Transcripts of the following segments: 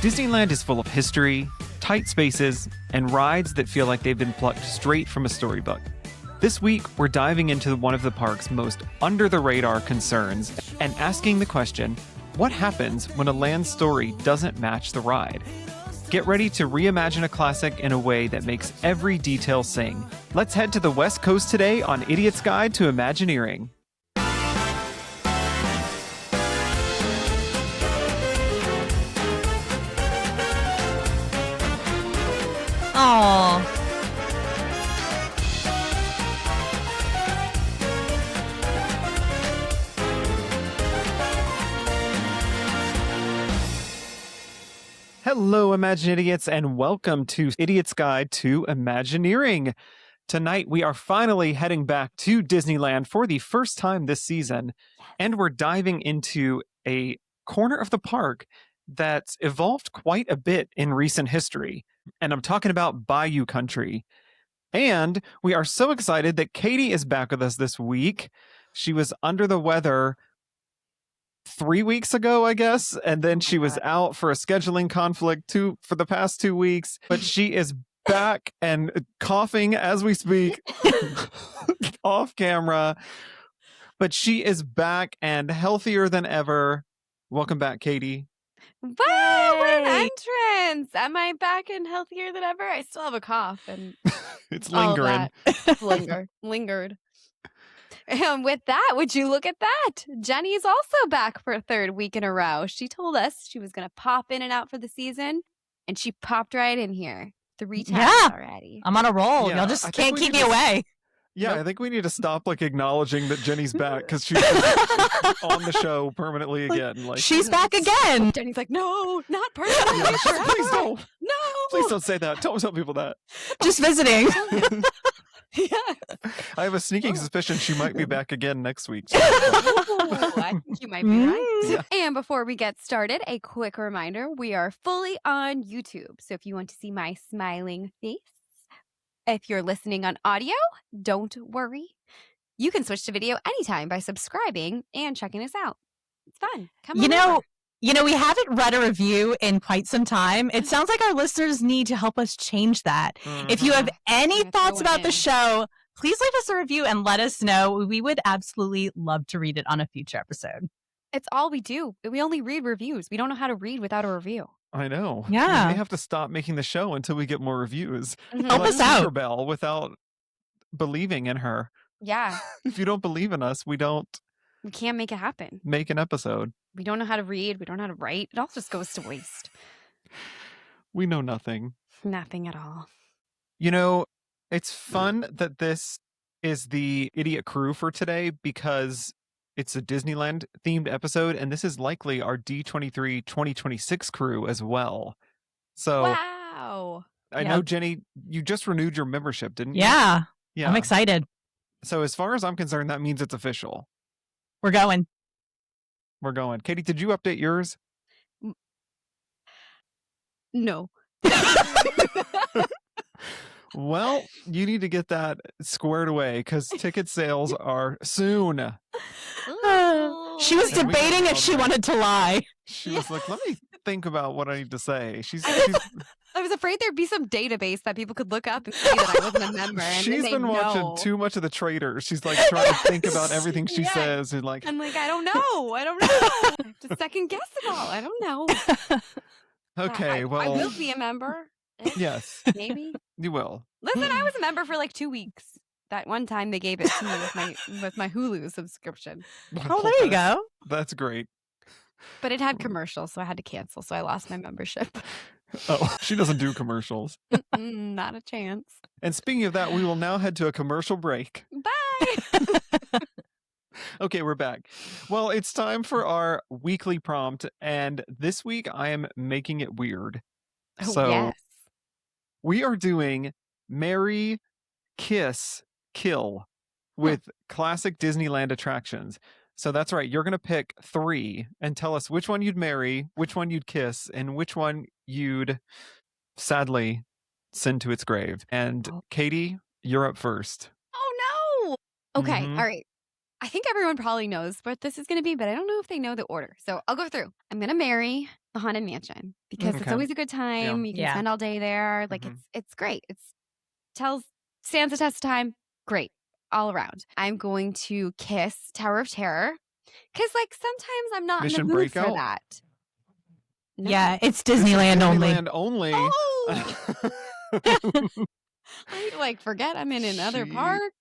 Disneyland is full of history, tight spaces, and rides that feel like they've been plucked straight from a storybook. This week, we're diving into one of the park's most under-the-radar concerns and asking the question, what happens when a land story doesn't match the ride? Get ready to reimagine a classic in a way that makes every detail sing. Let's head to the West Coast today on Idiot's Guide to Imagineering. Aww. Hello, Imagine Idiots, and welcome to Idiot's Guide to Imagineering. Tonight, we are finally heading back to Disneyland for the first time this season, and we're diving into a corner of the park that's evolved quite a bit in recent history. And I'm talking about Bayou Country. And we are so excited that Kaity is back with us this week. She was under the weather 3 weeks ago, I guess, and then she was out for a scheduling conflict for the past 2 weeks, but she is back and coughing as we speak off camera, but she is back and healthier than ever. Welcome back, Kaity. Wow, what an entrance! Am I back and healthier than ever? I still have a cough and It's lingering. Lingered. And with that, would you look at that? Jenny's also back for a third week in a row. She told us she was going to pop in and out for the season, and she popped right in here 3 times already. I'm on a roll. Yeah, Y'all just can't keep me away. Yeah, Nope. I think we need to stop acknowledging that Jenny's back because she's on the show permanently again. She's back again. Jenny's like, no, not permanently. Yeah, please don't. No. Please don't say that. Don't tell people that. Just visiting. Yeah. I have a sneaking suspicion she might be back again next week. Ooh, I think you might be right. Yeah. And before we get started, a quick reminder, we are fully on YouTube. So if you want to see my smiling face, if you're listening on audio, don't worry. You can switch to video anytime by subscribing and checking us out. It's fun. Come on over. We haven't read a review in quite some time. It sounds like our listeners need to help us change that. If you have any thoughts about the show, please leave us a review and let us know. We would absolutely love to read it on a future episode. It's all we do. We only read reviews. We don't know how to read without a review. I know. Yeah. We may have to stop making the show until we get more reviews. Help us out. Bell without believing in her. Yeah. If you don't believe in us, we don't We can't make it happen. make an episode. We don't know how to read. We don't know how to write. It all just goes to waste. We know nothing. Nothing at all. It's fun that this is the idiot crew for today because it's a Disneyland themed episode, and this is likely our D23 2026 crew as well. So Wow. I know, Jenny, you just renewed your membership, didn't you? Yeah. Yeah. I'm excited. So as far as I'm concerned, that means it's official. We're going. We're going. Kaity, did you update yours? No. Well, you need to get that squared away because ticket sales are soon. She was And we debating got if she all that. wanted to lie. She was like, let me think about what I need to say. She's I was afraid there'd be some database that people could look up and see that I wasn't a member. And she's then been they watching know. too much of The Traitors. She's trying to think about everything she Yes. says and I'm like, I don't know. I have to second guess it all. I don't know. okay, I well, will be a member. yes, Maybe. you will. Listen, I was a member for 2 weeks. That one time they gave it to me with my Hulu subscription. Oh, there you go. That's great. But it had commercials, so I had to cancel. So I lost my membership. Oh, she doesn't do commercials. Not a chance. And speaking of that, we will now head to a commercial break. Bye. Okay, we're back. Well, it's time for our weekly prompt, and this week I am making it weird. Oh, So yes. we are doing Marry, Kiss, Kill with classic Disneyland attractions. So that's right. You're going to pick 3 and tell us which one you'd marry, which one you'd kiss, and which one you'd sadly send to its grave. And Kaity, you're up first. Oh, no. Okay. Mhm. All right. I think everyone probably knows what this is going to be, but I don't know if they know the order. So I'll go through. I'm going to marry the Haunted Mansion because it's always a good time. You can spend all day there. Like it's great. Stands the test of time. Great. All around. I'm going to kiss Tower of Terror because like sometimes I'm not Mission in the mood Breakout? for that. No. Yeah, it's Disneyland only. Disneyland only. Oh! I like forget I'm in another park.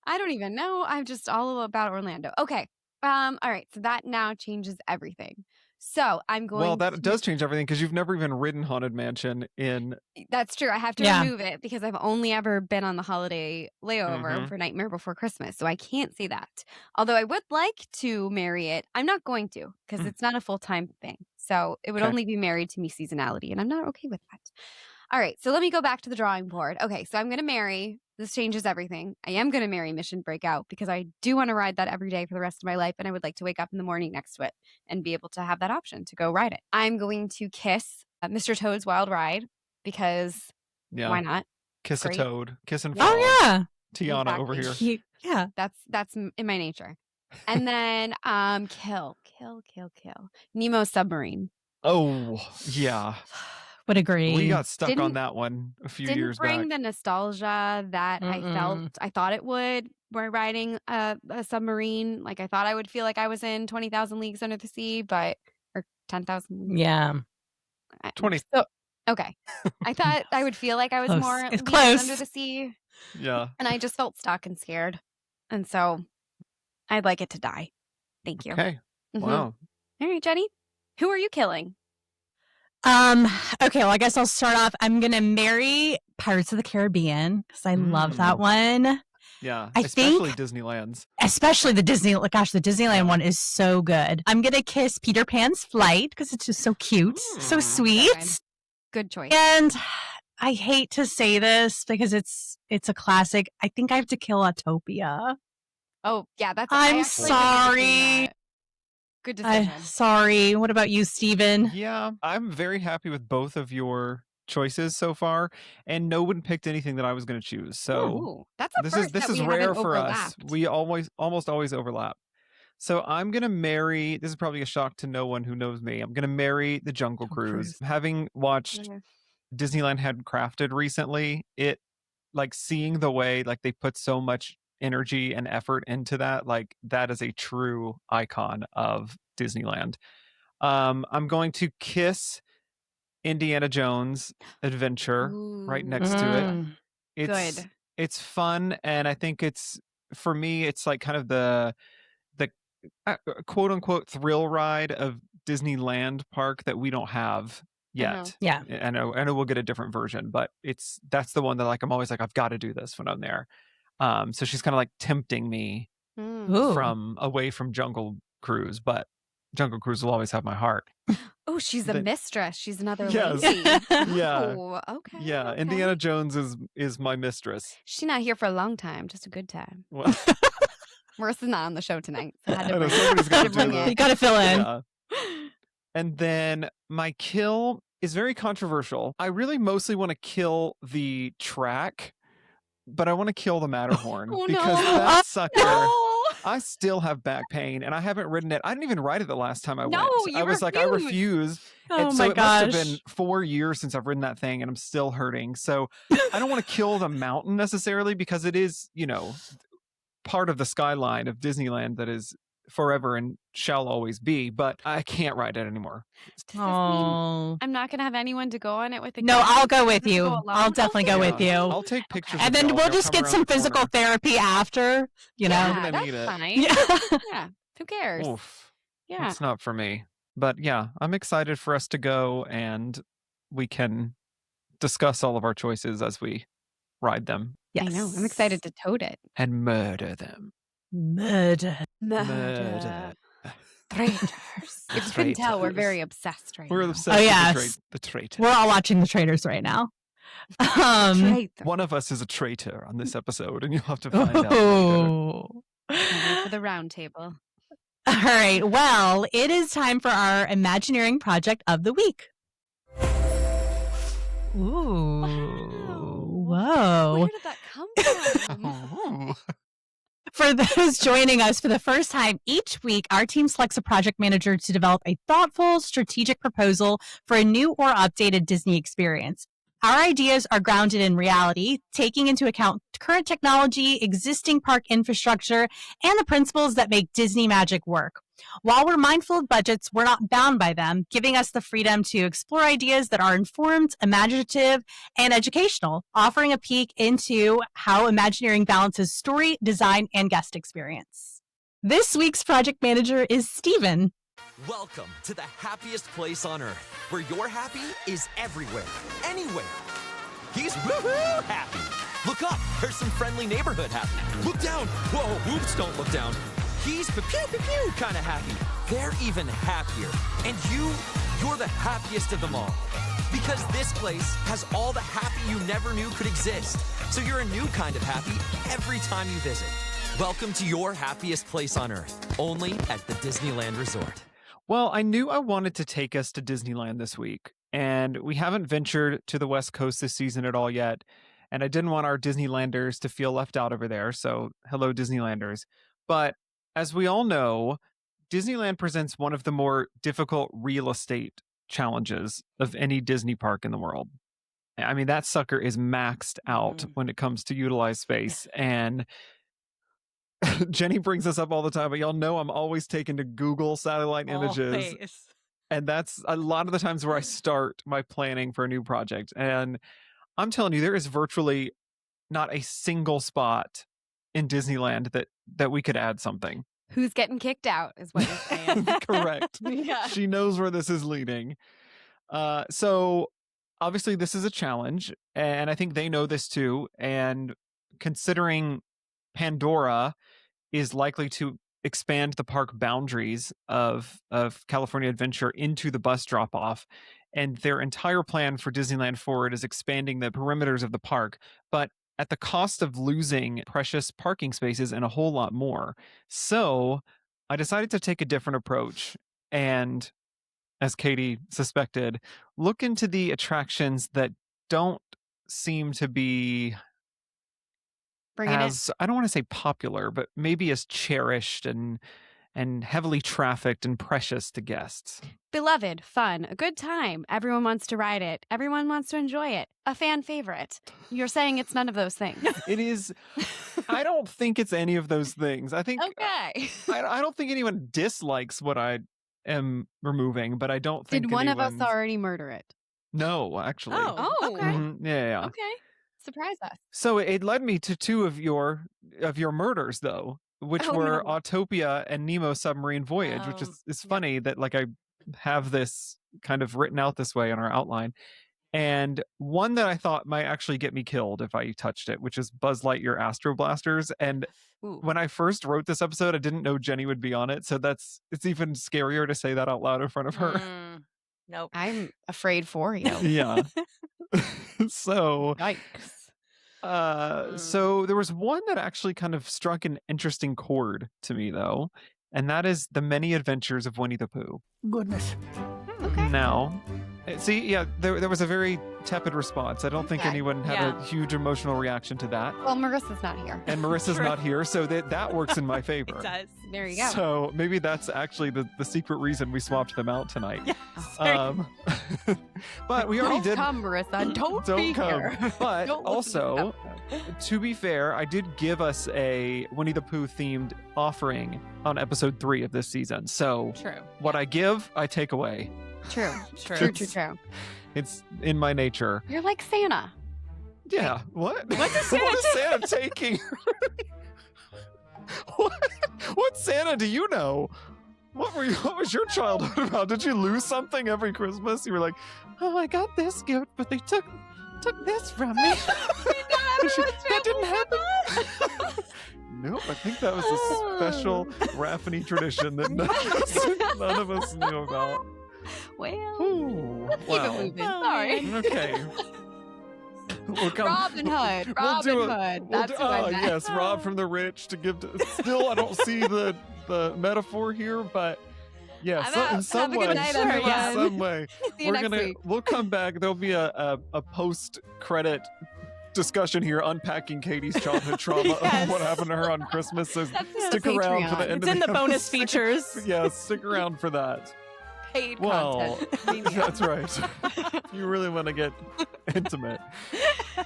I don't even know. I'm just all about Orlando. Okay. All right. So that now changes everything. So I'm going. Well, that does change everything because you've never even ridden Haunted Mansion in. That's true. I have to remove it because I've only ever been on the holiday layover for Nightmare Before Christmas. So I can't say that. Although I would like to marry it. I'm not going to because it's not a full-time thing. So it would only be married to me seasonality. And I'm not okay with that. All right. So let me go back to the drawing board. Okay. So I'm going to marry. This changes everything. I am going to marry Mission Breakout because I do want to ride that every day for the rest of my life. And I would like to wake up in the morning next to it and be able to have that option to go ride it. I'm going to kiss Mr. Toad's Wild Ride because why not? Kiss a toad. Kiss and fall. Oh, yeah. Tiana over here. Yeah. That's in my nature. And then kill. Nemo's submarine. Oh, yeah. Would agree. We got stuck on that one a few years back. Didn't bring the nostalgia that I thought it would. We're riding a submarine. Like I thought I would feel like I was in 20,000 Leagues Under the Sea, or 10,000 Leagues. Yeah. 20. So, okay. I thought I would feel like I was more It's leagues close. under the sea. Yeah. And I just felt stuck and scared. And so I'd like it to die. Thank you. Okay. Wow. All right, Jenny. Who are you killing? Okay, well, I guess I'll start off. I'm going to marry Pirates of the Caribbean because I love that one. Yeah, especially Disneyland's. Especially the Disneyland one is so good. I'm going to kiss Peter Pan's Flight because it's just so cute, so sweet. Okay. Good choice. And I hate to say this because it's a classic. I think I have to kill Autopia. Oh, yeah, that's I'm sorry. Good decision. Sorry. What about you, Steven? Yeah, I'm very happy with both of your choices so far, and no one picked anything that I was going to choose. So that's a this is rare for us. We almost always overlap. So I'm going to marry, this is probably a shock to no one who knows me. I'm going to marry the Jungle Cruise. Having watched Disneyland Handcrafted recently, it like seeing the way like they put so much energy and effort into that, like that is a true icon of Disneyland. I'm going to kiss Indiana Jones Adventure right next to it. It's fun, and I think it's, for me, it's like kind of the quote unquote thrill ride of Disneyland park that we don't have yet. Yeah. I know we'll get a different version, but that's the one that like I'm always like I've got to do this when I'm there. So she's kind of like tempting me from away from Jungle Cruise, but Jungle Cruise will always have my heart. Oh, she's a mistress. She's another Yes. lady. Yeah. Oh, okay. Yeah. Okay. Indiana Jones is my mistress. She's not here for a long time, just a good time. Well, Marissa's not on the show tonight. So I had to I know, bring somebody's gotta do that. You got to fill in. Yeah. And then my kill is very controversial. I really mostly want to kill the track, but I want to kill the Matterhorn because that sucker. I still have back pain, and I haven't ridden it. I didn't even ride it the last time I went. I was like, I refuse. Oh and so my it gosh. must have been 4 years since I've ridden that thing, and I'm still hurting. So I don't want to kill the mountain necessarily because it is, part of the skyline of Disneyland that is forever and shall always be, but I can't ride it anymore. Does this mean I'm not going to have anyone to go on it with again? No, I'll go with you. Go I'll definitely go with you. I'll take pictures. And of then y'all. we'll Y'all just come get around some the physical corner. therapy after, Yeah, gonna need that's it. fine. Yeah. Yeah. Who cares? Oof. Yeah. It's not for me. But yeah, I'm excited for us to go, and we can discuss all of our choices as we ride them Yes. I know. I'm excited to tote it. and murder them. Murder. Murder. Traitors. If you couldn't tell, we're very obsessed right We're now. obsessed Oh, yes. with the traitor. We're all watching The Traitors right now. Traitor. One of us is a traitor on this episode, and you'll have to find out later. Oh. Can't wait for the round table. All right. Well, it is time for our Imagineering project of the week. Ooh. Wow. Whoa. Where did that come from? Oh. For those joining us for the first time, each week our team selects a project manager to develop a thoughtful, strategic proposal for a new or updated Disney experience. Our ideas are grounded in reality, taking into account current technology, existing park infrastructure, and the principles that make Disney magic work. While we're mindful of budgets, we're not bound by them, giving us the freedom to explore ideas that are informed, imaginative, and educational, offering a peek into how Imagineering balances story, design, and guest experience. This week's project manager is Steven. Welcome to the happiest place on earth, where your happy is everywhere, anywhere. He's woohoo happy. Look up, there's some friendly neighborhood happy. Look down, whoa, oops, don't look down. He's pew-pew-pew kind of happy. They're even happier. And you're the happiest of them all. Because this place has all the happy you never knew could exist. So you're a new kind of happy every time you visit. Welcome to your happiest place on earth, only at the Disneyland Resort. Well, I knew I wanted to take us to Disneyland this week, and we haven't ventured to the West Coast this season at all yet, and I didn't want our Disneylanders to feel left out over there, so hello, Disneylanders. But as we all know, Disneyland presents one of the more difficult real estate challenges of any Disney park in the world. I mean, that sucker is maxed out when it comes to utilized space, and Jenny brings this up all the time, but y'all know I'm always taken to Google satellite images. And that's a lot of the times where I start my planning for a new project. And I'm telling you, there is virtually not a single spot in Disneyland that we could add something. Who's getting kicked out is what you're saying. Correct. Yeah. She knows where this is leading. So obviously this is a challenge, and I think they know this too. And considering Pandora is likely to expand the park boundaries of California Adventure into the bus drop-off, and their entire plan for Disneyland Forward is expanding the perimeters of the park, but at the cost of losing precious parking spaces and a whole lot more. So I decided to take a different approach and, as Katie suspected, look into the attractions that don't seem to be I don't want to say popular, but maybe as cherished and heavily trafficked and precious to guests. Beloved, fun, a good time. Everyone wants to ride it. Everyone wants to enjoy it. A fan favorite. You're saying it's none of those things. It is. I don't think it's any of those things. I think. Okay. I don't think anyone dislikes what I am removing, but I don't think. Did one of us already murder it? No, actually. Oh, okay. Mm-hmm. Yeah. Okay. Surprise us. So it led me to two of your murders, though, which were Autopia and Nemo Submarine Voyage, which is funny that like I have this kind of written out this way in our outline. And one that I thought might actually get me killed if I touched it, which is Buzz Lightyear Astro Blasters. And when I first wrote this episode, I didn't know Jenny would be on it. So it's even scarier to say that out loud in front of her. Nope. I'm afraid for you. Yeah. So yikes. So there was one that actually kind of struck an interesting chord to me, though, and that is The Many Adventures of Winnie the Pooh. Goodness. Okay. Now, see, yeah, there was a very tepid response. I don't think anyone had a huge emotional reaction to that. Well, Marissa's not here. And Marissa's not here, so that works in my favor. It does. There you go. So maybe that's actually the secret reason we swapped them out tonight. Yeah. But we already Don't did. Come, Marissa. Don't be come. here. But Don't also, to be fair, I did give us a Winnie the Pooh themed offering on episode 3 of this season. So what I give, I take away. True. It's in my nature. You're like Santa. Yeah. What? What is Santa, What is Santa taking? What Santa do you know? What was your childhood about? Did you lose something every Christmas? You were like, oh, I got this gift, but they took this from me. That didn't happen. Nope, I think that was a special Raffiney tradition that none of us knew about. Well, Ooh, keep it moving. Sorry. Okay. Robin Hood. That's who I meant. Yes, Rob from the Rich to give to. Still, I don't see the metaphor here, but yeah, in some way, See you next week. we'll come back. There'll be a post-credit discussion here, unpacking Katie's childhood trauma of what happened to her on Christmas. So stick around for the end it's of in the bonus episode. features. Yeah, stick around for that. Paid Well, content. that's right. You really want to get intimate.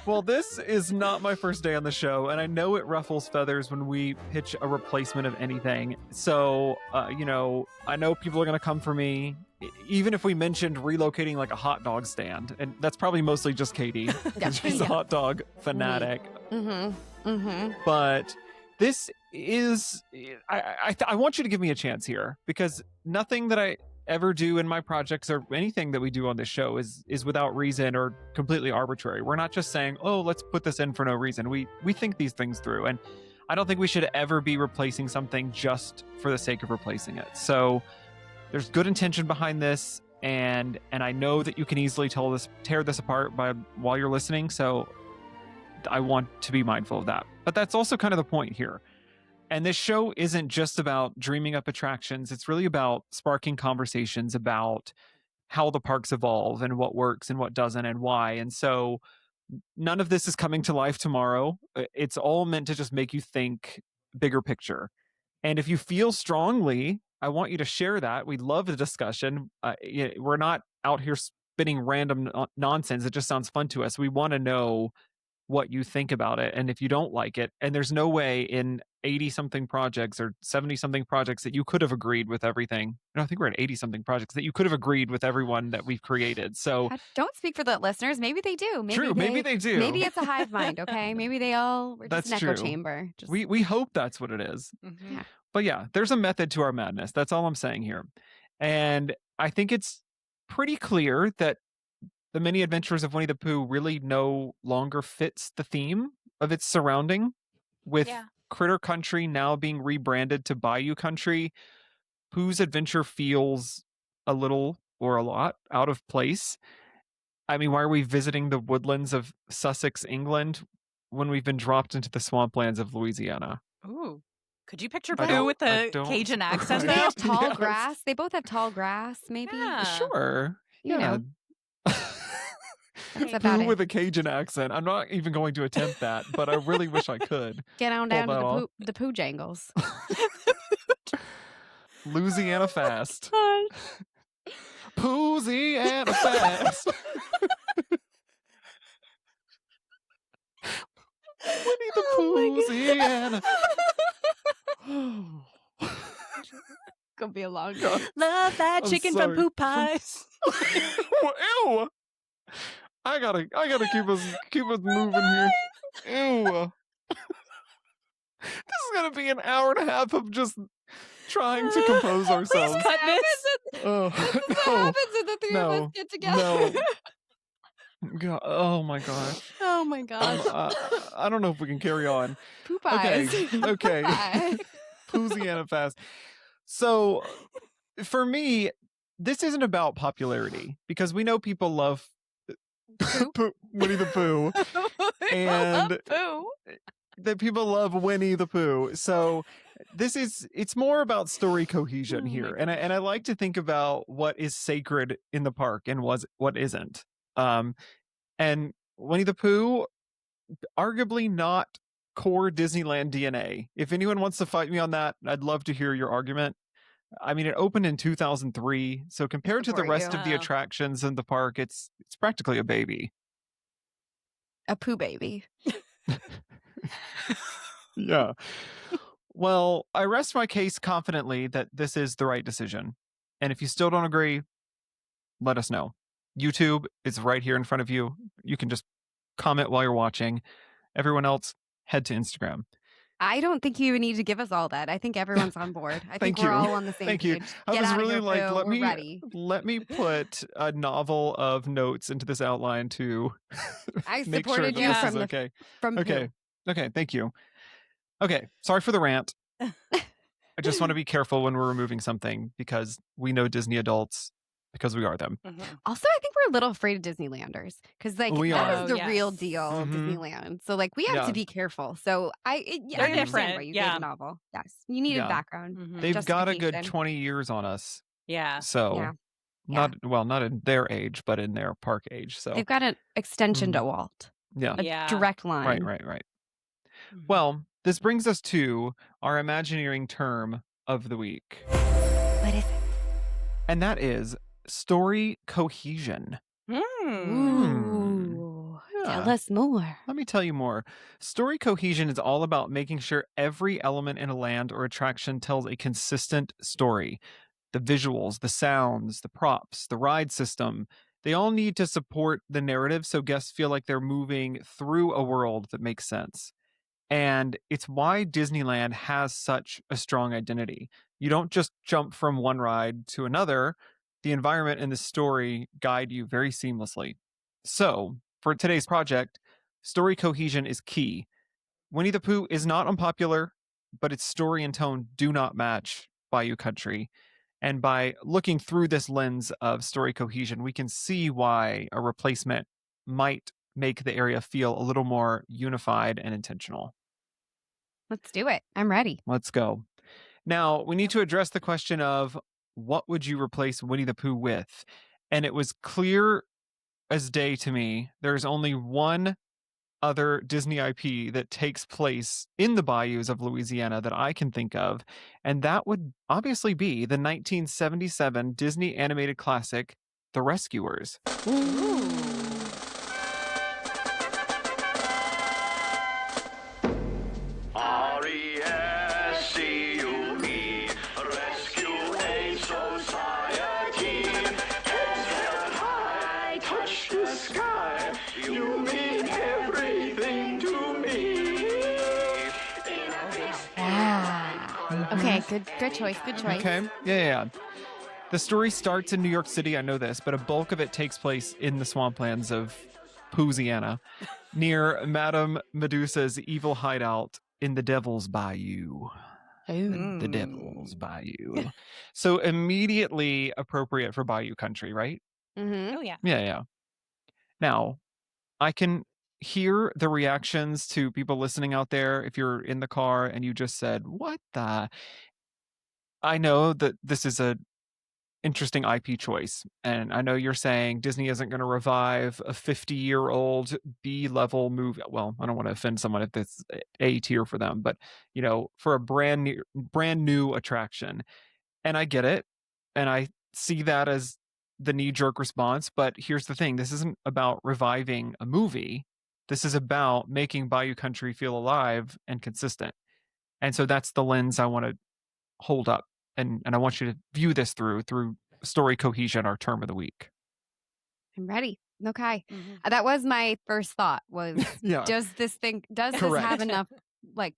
Well, this is not my first day on the show, and I know it ruffles feathers when we pitch a replacement of anything. So, I know people are going to come for me, even if we mentioned relocating like a hot dog stand. And that's probably mostly just Katie, because she's a hot dog fanatic. But this is, I want you to give me a chance here, because nothing that I ever do in my projects or anything that we do on this show is without reason or completely arbitrary. We're not just saying, oh, let's put this in for no reason. We think these things through, and I don't think we should ever be replacing something just for the sake of replacing it. So there's good intention behind this, and I know that you can easily tear this apart while you're listening, so I want to be mindful of that. But that's also kind of the point here. And this show isn't just about dreaming up attractions. It's really about sparking conversations about how the parks evolve and what works and what doesn't and why. And so none of this is coming to life tomorrow. It's all meant to just make you think bigger picture. And if you feel strongly, I want you to share that. We'd love the discussion. We're not out here spinning random nonsense. It just sounds fun to us. We want to know what you think about it, and if you don't like it. And there's no way in 80-something projects or 70-something projects that you could have agreed with everything. No, I think we're at 80-something projects that you could have agreed with everyone that we've created. So don't speak for the listeners. Maybe they do. Maybe they do. Maybe it's a hive mind, okay? Maybe they all were just That's an echo true. chamber. We hope that's what it is. Yeah. But yeah, there's a method to our madness. That's all I'm saying here. And I think it's pretty clear that the Many Adventures of Winnie the Pooh really no longer fits the theme of its surrounding, with Critter Country now being rebranded to Bayou Country. Pooh's Adventure feels a little or a lot out of place. I mean, why are we visiting the woodlands of Sussex, England, when we've been dropped into the swamplands of Louisiana? Ooh. Could you picture Pooh with a Cajun accent? They have tall grass. They both have tall grass, maybe. Yeah. Sure. You know. That's about Pooh it. with a Cajun accent. I'm not even going to attempt that, but I really wish I could. Get on down to the Pooh jangles. Louisiana fast. Poohsiana fast. Winnie the Poohsiana. Gonna be a long day. Love that chicken from Pooh Pies. Ew. I gotta keep us moving here. Ew. This is gonna be an hour and a half of just trying to compose ourselves. Please cut this. This is what happens when the three of us get together. No. God, oh my gosh. Oh my gosh. I don't know if we can carry on. Pooh Pies. Okay. Poohsiana fast. So for me, this isn't about popularity, because we know people love Winnie the Pooh. And that people love Winnie the Pooh. So it's more about story cohesion here. And I like to think about what is sacred in the park and what isn't. And Winnie the Pooh, arguably not core Disneyland DNA. If anyone wants to fight me on that, I'd love to hear your argument. I mean, it opened in 2003, so compared to the rest of the attractions in the park, it's practically a baby. A Pooh baby. Yeah. Well, I rest my case confidently that this is the right decision. And if you still don't agree, let us know. YouTube is right here in front of you. You can just comment while you're watching. Everyone else, head to Instagram. I don't think you even need to give us all that. I think everyone's on board. I think we're all on the same page. Thank you. I was really like, ready. let me put a novel of notes into this outline to I make sure supported that you this from is okay. From okay. Pooh. Okay, thank you. Okay, sorry for the rant. I just want to be careful when we're removing something, because we know Disney adults, because we are them. Also, I think we're a little afraid of Disneylanders, because that was the real deal, Disneyland. So we have to be careful. So I understand why you gave a novel. Yes, you need a background. They've got a good 20 years on us. Yeah. So not in their age, but in their park age. So they've got an extension to Walt. Yeah. A direct line. Right. Well, this brings us to our Imagineering term of the week. What is it? And that is story cohesion. Ooh. Tell Yeah. us more. Let me tell you more. Story cohesion is all about making sure every element in a land or attraction tells a consistent story. The visuals, the sounds, the props, the ride system, they all need to support the narrative so guests feel like they're moving through a world that makes sense. And it's why Disneyland has such a strong identity. You don't just jump from one ride to another, the environment and the story guide you very seamlessly. So, for today's project, story cohesion is key. Winnie the Pooh is not unpopular, but its story and tone do not match Bayou Country. And by looking through this lens of story cohesion, we can see why a replacement might make the area feel a little more unified and intentional. Let's do it. I'm ready. Let's go. Now, we need to address the question of what would you replace Winnie the Pooh with? And it was clear as day to me. There's only one other Disney IP that takes place in the bayous of Louisiana that I can think of, and that would obviously be the 1977 Disney animated classic, The Rescuers. R-E-S-C-U-E, Rescue Aid Society. Heads held high, touch the sky. You mean everything to me. Okay, good choice. Okay. Yeah. The story starts in New York City, I know this, but a bulk of it takes place in the swamplands of Poohsiana, near Madame Medusa's evil hideout in the Devil's Bayou. The Devil's Bayou. So immediately appropriate for Bayou Country, right? Mm-hmm. Oh, yeah. Yeah. Now, I can hear the reactions to people listening out there if you're in the car and you just said, what the? I know that this is a interesting IP choice. And I know you're saying Disney isn't going to revive a 50-year-old B-level movie. Well, I don't want to offend someone if it's A tier for them, but for a brand new attraction. And I get it. And I see that as the knee-jerk response. But here's the thing. This isn't about reviving a movie. This is about making Bayou Country feel alive and consistent. And so that's the lens I want to hold up. And I want you to view this through story cohesion, our term of the week. I'm ready. Okay. That was my first thought was, Yeah. does this Correct. have enough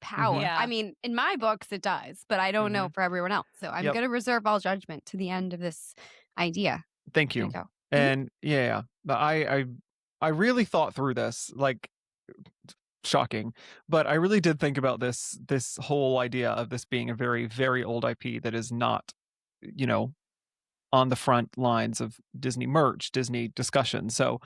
power? Yeah. I mean, in my books it does, but I don't know for everyone else. So I'm Yep. going to reserve all judgment to the end of this idea. Thank There you. you go. And but I really thought through this, shocking, but I really did think about this whole idea of this being a very, very old IP that is not, on the front lines of Disney merch, Disney discussion. So,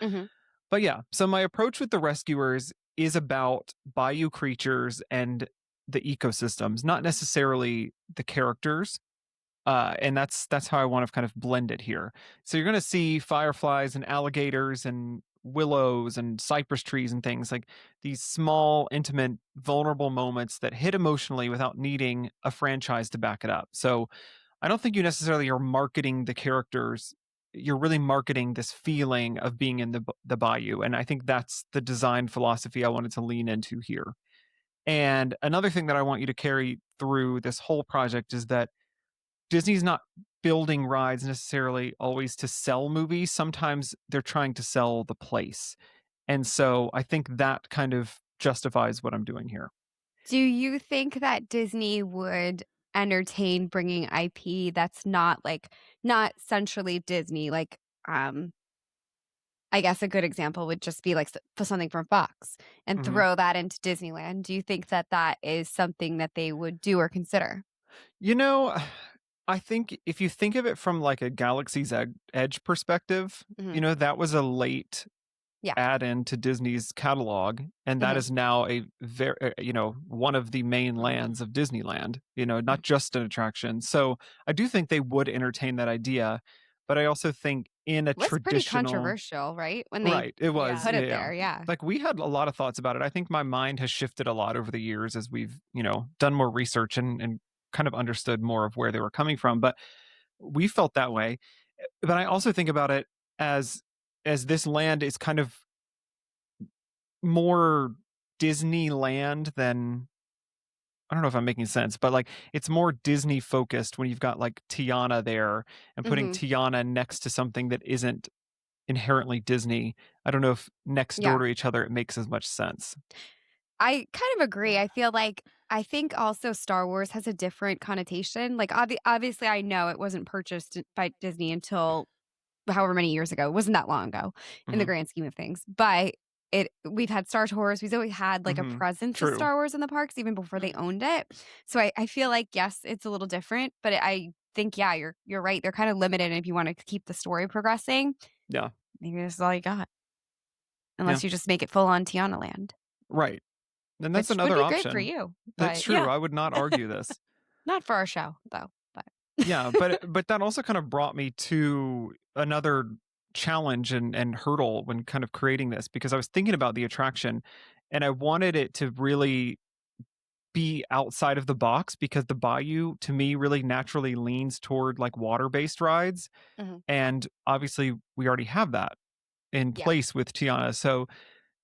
but yeah, so my approach with the Rescuers is about bayou creatures and the ecosystems, not necessarily the characters. And that's how I want to kind of blend it here. So you're going to see fireflies and alligators and willows and cypress trees and things like these small, intimate, vulnerable moments that hit emotionally without needing a franchise to back it up. So I don't think you necessarily are marketing the characters. You're really marketing this feeling of being in the bayou. And I think that's the design philosophy I wanted to lean into here. And another thing that I want you to carry through this whole project is that Disney's not building rides necessarily always to sell movies. Sometimes they're trying to sell the place. And so I think that kind of justifies what I'm doing here. Do you think that Disney would entertain bringing IP that's not centrally Disney? I guess a good example would just be for something from Fox and throw that into Disneyland. Do you think that is something that they would do or consider? I think if you think of it from a Galaxy's Edge perspective, that was a late add-in to Disney's catalog, and that is now a very, one of the main lands of Disneyland, not just an attraction. So I do think they would entertain that idea, but I also think in a It was pretty traditional. controversial, right? When they Right, it was. put it yeah. there, yeah. Like we had a lot of thoughts about it. I think my mind has shifted a lot over the years as we've, done more research and kind of understood more of where they were coming from. But we felt that way. But I also think about it as this land is kind of more Disneyland than, I don't know if I'm making sense, but like it's more Disney focused when you've got like Tiana there and putting Mhm. Tiana next to something that isn't inherently Disney. I don't know if next door Yeah. to each other it makes as much sense. I kind of agree. I think also Star Wars has a different connotation. Like obviously I know it wasn't purchased by Disney until however many years ago. It wasn't that long ago in the Mhm. grand scheme of things. But we've had Star Tours. We've always had like a Mhm. presence of True. Star Wars in the parks even before they owned it. So I feel like yes, it's a little different, but I think yeah, you're right. They're kind of limited if you want to keep the story progressing. Yeah. Maybe this is all you got. Yeah. Unless you just make it full on Tiana Land. Right. And that's Which would another be option. great for you. That's But true. yeah. I would not argue this. Not for our show, though. But Yeah, but that also kind of brought me to another challenge and hurdle when kind of creating this, because I was thinking about the attraction and I wanted it to really be outside of the box, because the Bayou to me really naturally leans toward like water-based rides. Mhm. And obviously we already have that in Yeah. place with Tiana.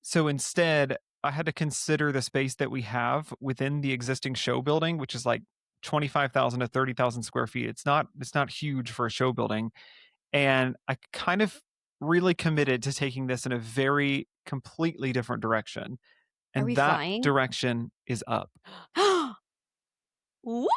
So instead, I had to consider the space that we have within the existing show building, which is like 25,000 to 30,000 square feet. It's not huge for a show building. And I kind of really committed to taking this in a very completely different direction. Are And we that flying? direction is up. Woo!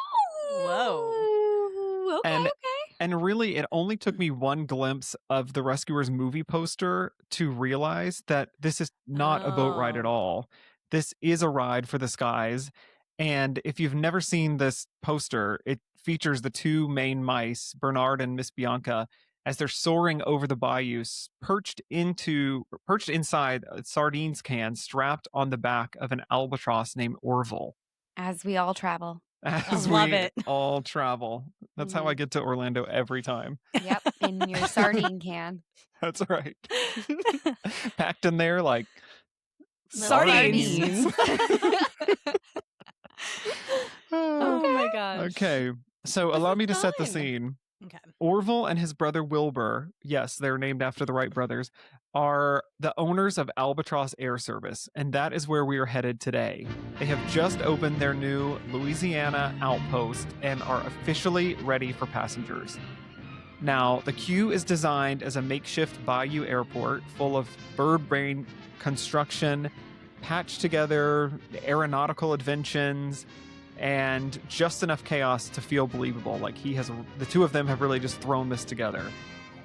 Whoa. Okay, And- okay. And really, it only took me one glimpse of the Rescuers movie poster to realize that this is not a boat ride at Oh. all. This is a ride for the skies. And if you've never seen this poster, it features the two main mice, Bernard and Miss Bianca, as they're soaring over the bayou, perched inside a sardines can strapped on the back of an albatross named Orville. As we all travel. As love we it. all travel. That's how I get to Orlando every time. Yep, in your sardine can. That's right. Packed in there like Sardines. Oh my gosh. Okay. So allow me to set the fun. scene. Okay. Orville and his brother Wilbur, yes, they're named after the Wright brothers, are the owners of Albatross Air Service, and that is where we are headed today. They have just opened their new Louisiana outpost and are officially ready for passengers. Now, the queue is designed as a makeshift bayou airport full of bird brain construction, patched together aeronautical inventions, and just enough chaos to feel believable. Like the two of them have really just thrown this together.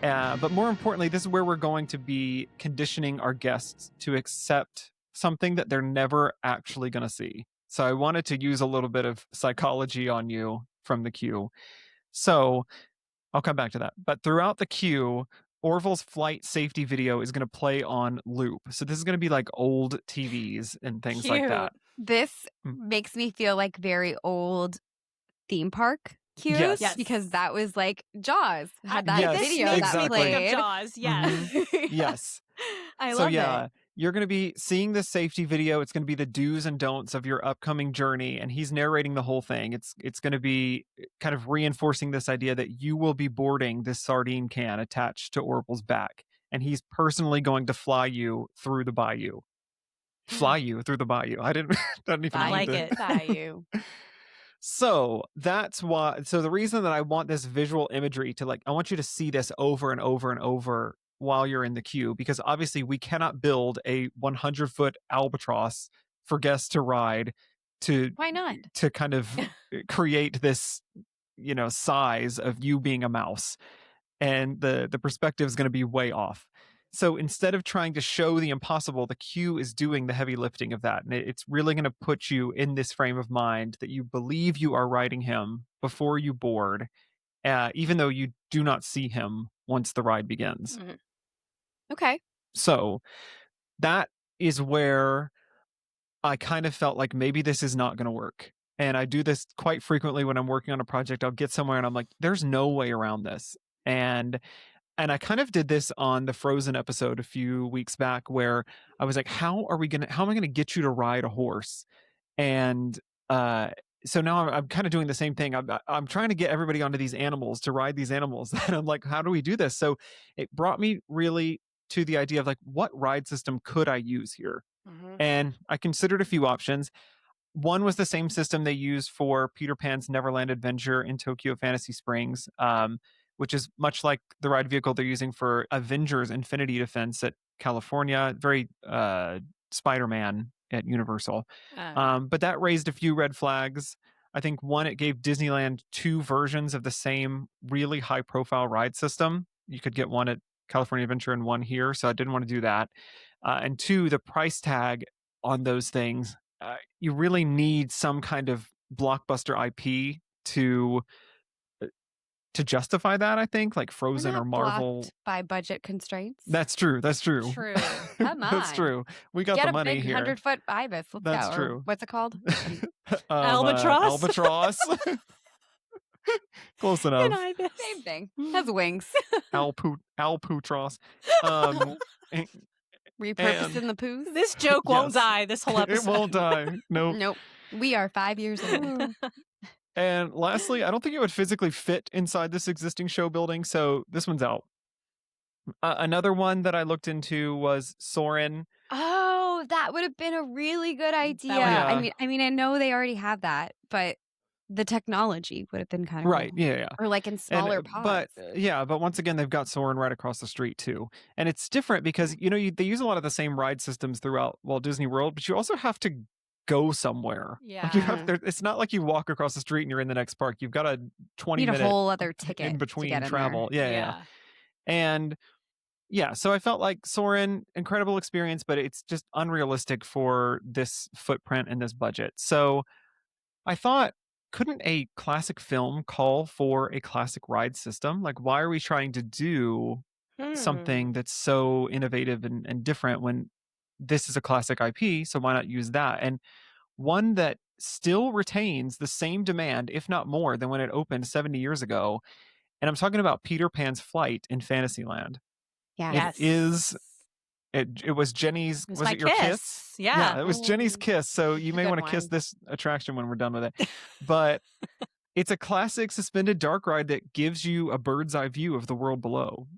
But more importantly, this is where we're going to be conditioning our guests to accept something that they're never actually going to see. So I wanted to use a little bit of psychology on you from the queue. So I'll come back to that. But throughout the queue, Orville's flight safety video is going to play on loop. So this is going to be like old TVs and things like that. This Mm. makes me feel like very old theme park cues. Yes. Yes. Because that was like Jaws had that Yes, video makes that me exactly. think played. of Jaws. Yes. Yes. I So love yeah, it. you're going to be seeing this safety video. It's going to be the do's and don'ts of your upcoming journey, and he's narrating the whole thing. It's going to be kind of reinforcing this idea that you will be boarding this sardine can attached to Orville's back, and he's personally going to fly you through the bayou. Fly you through the bayou. I didn't even I mean like to- it. Bayou. So that's why. So the reason that I want this visual imagery to I want you to see this over and over and over while you're in the queue, because obviously we cannot build a 100-foot albatross for guests to ride Why not? to kind of create this, size of you being a mouse, and the perspective is going to be way off. So instead of trying to show the impossible, the queue is doing the heavy lifting of that. And it's really going to put you in this frame of mind that you believe you are riding him before you board, even though you do not see him once the ride begins. Mhm. Okay. So that is where I kind of felt like maybe this is not going to work. And I do this quite frequently when I'm working on a project. I'll get somewhere and I'm like, there's no way around this. And And I kind of did this on the Frozen episode a few weeks back where I was like, how am I going to get you to ride a horse? And so now I'm kind of doing the same thing. I'm trying to get everybody onto these animals to ride these animals. And I'm like, how do we do this? So it brought me really to the idea of like, what ride system could I use here? And I considered a few options. One was the same system they use for Peter Pan's Neverland Adventure in Tokyo Fantasy Springs, which is much like the ride vehicle they're using for Avengers Infinity Defense at California. Very Spider-Man at Universal. But that raised a few red flags. I think one, it gave Disneyland two versions of the same really high-profile ride system. You could get one at California Adventure and one here, so I didn't want to do that. And two, the price tag on those things, you really need some kind of blockbuster IP to justify that. I think like Frozen or Marvel blocked by budget constraints. That's true. True. Come on. That's true. We got Get the money a big here. 100-foot ibis. Let's That's go. true. Or what's it called? Albatross. Albatross. Close enough. Same thing. Has wings. Albatross. Repurposing the poos. This joke won't Yes. die this whole episode. It won't die. Nope. Nope. We are 5 years old. And lastly, I don't think it would physically fit inside this existing show building, so this one's out. Another one that I looked into was Soarin'. Oh, that would have been a really good idea. Yeah. I mean, I know they already have that, but the technology would have been kind of Right. cool. Yeah. Or like in smaller pods. But once again, they've got Soarin' right across the street too, and it's different because they use a lot of the same ride systems throughout Walt Disney World, but you also have to go somewhere. Like it's not like you walk across the street and you're in the next park. You've got a 20 Need a minute whole other ticket in to between get in travel. there. Yeah. And yeah, so I felt like Soarin', incredible experience, but it's just unrealistic for this footprint and this budget. So I thought, couldn't a classic film call for a classic ride system? Like, why are we trying to do something that's so innovative and different when this is a classic IP? So why not use that? And one that still retains the same demand, if not more, than when it opened 70 years ago. And I'm talking about Peter Pan's Flight in Fantasyland. Yeah. It was Jenny's. It was Was my it your kiss? Yeah. It was Jenny's kiss. So you may Good want to kiss one. this attraction when we're done with it. But it's a classic suspended dark ride that gives you a bird's eye view of the world below.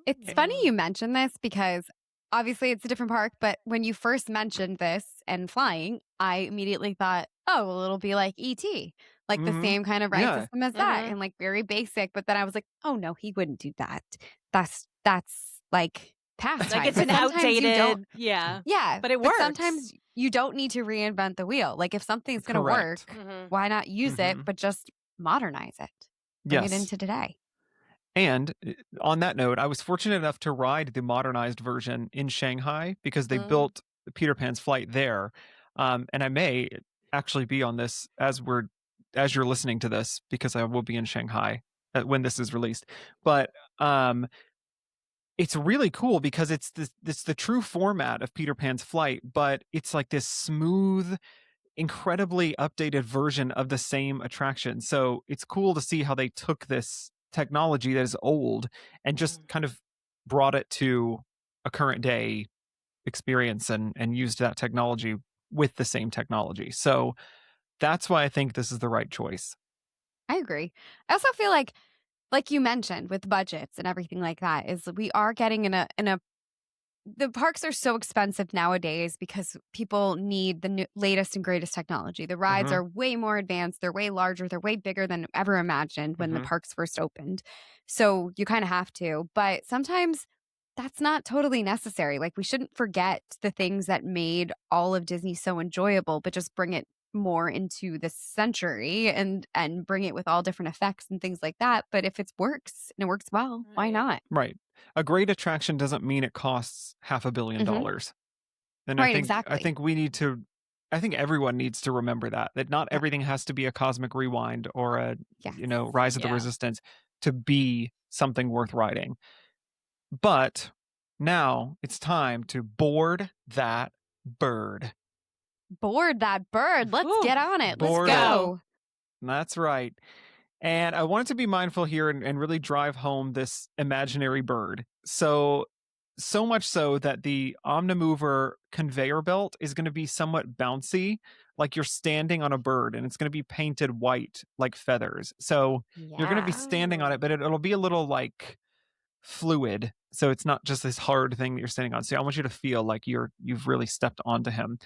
It's funny you mentioned this because obviously it's a different park, but when you first mentioned this and flying, I immediately thought, oh, well, it'll be like E.T., like the same kind of ride system as that, and like very basic. But then I was like, oh no, he wouldn't do that. That's like past Like time. it's But an sometimes you outdated. don't- Yeah. Yeah, But it works. Sometimes you don't need to reinvent the wheel. Like if something's going to work, Correct. why not use it, but just modernize it, bring it into today. And on that note, I was fortunate enough to ride the modernized version in Shanghai because they built Peter Pan's Flight there. And I may actually be on this as you're listening to this because I will be in Shanghai when this is released. But it's really cool because it's the true format of Peter Pan's Flight, but it's like this smooth, incredibly updated version of the same attraction. So it's cool to see how they took this technology that is old and just kind of brought it to a current day experience and used that technology with the same technology. So that's why I think this is the right choice. I agree. I also feel like you mentioned with budgets and everything like that, is we are getting in a the parks are so expensive nowadays because people need the latest and greatest technology. The rides are way more advanced. They're way larger. They're way bigger than ever imagined when the parks first opened. So you kind of have to. But sometimes that's not totally necessary. Like we shouldn't forget the things that made all of Disney so enjoyable, but just bring it more into this century and bring it with all different effects and things like that. But if it works and it works well, why not? Right. A great attraction doesn't mean it costs $500 million. And Right, I think exactly. I think everyone needs to remember that not everything has to be a Cosmic Rewind or a Rise of the Resistance to be something worth riding. But now it's time to board that bird. Board that bird. Let's get on it. Board Let's go. That's right. And I wanted to be mindful here and really drive home this imaginary bird. So much so that the Omnimover conveyor belt is going to be somewhat bouncy, like you're standing on a bird, and it's going to be painted white like feathers. So you're going to be standing on it, but it'll be a little like fluid. So it's not just this hard thing that you're standing on. So I want you to feel like you've really stepped onto him.